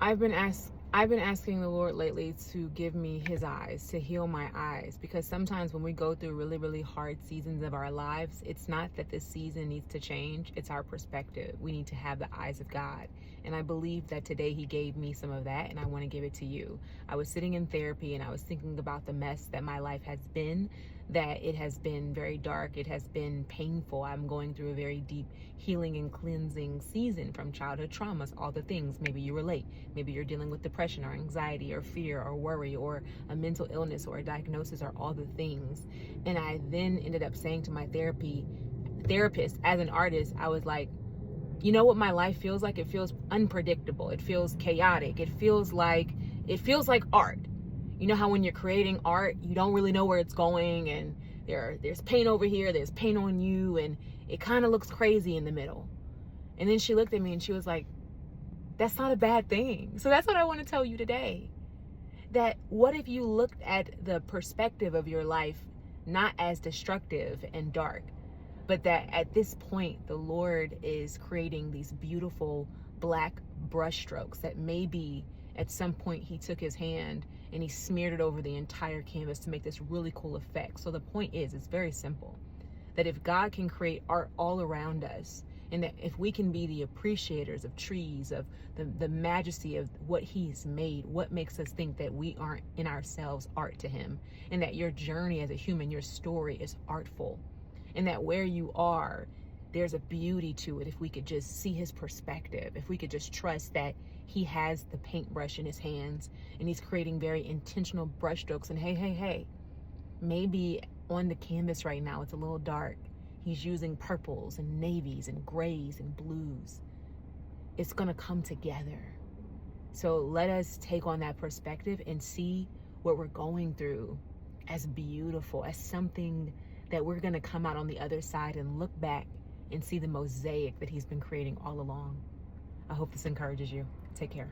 I've been asking the Lord lately to give me his eyes, to heal my eyes, because sometimes when we go through really, really hard seasons of our lives, it's not that this season needs to change, it's our perspective. We need to have the eyes of God. And I believe that today he gave me some of that, and I want to give it to you. I was sitting in therapy and I was thinking about the mess that my life has been, that it has been very dark, it has been painful. I'm going through a very deep healing and cleansing season from childhood traumas, all the things. Maybe you relate. Maybe you're dealing with depression or anxiety or fear or worry or a mental illness or a diagnosis or all the things. And I then ended up saying to my therapist, as an artist, I was like, you know what my life feels like? It feels unpredictable. It feels chaotic. It feels like art. You know how when you're creating art, you don't really know where it's going, and there's paint over here, there's paint on you, and it kind of looks crazy in the middle. And then she looked at me and she was like, that's not a bad thing. So that's what I want to tell you today. That what if you looked at the perspective of your life not as destructive and dark, but that at this point the Lord is creating these beautiful black brush strokes that maybe at some point he took his hand and he smeared it over the entire canvas to make this really cool effect. So the point is, it's very simple, that if God can create art all around us, and that if we can be the appreciators of trees, of the majesty of what he's made, what makes us think that we aren't in ourselves art to him, and that your journey as a human, your story is artful, and that where you are, there's a beauty to it. If we could just see his perspective, if we could just trust that he has the paintbrush in his hands and he's creating very intentional brush strokes. And hey, maybe on the canvas right now it's a little dark. He's using purples and navies and grays and blues. It's gonna come together. So let us take on that perspective and see what we're going through as beautiful, as something that we're gonna come out on the other side and look back and see the mosaic that he's been creating all along. I hope this encourages you. Take care.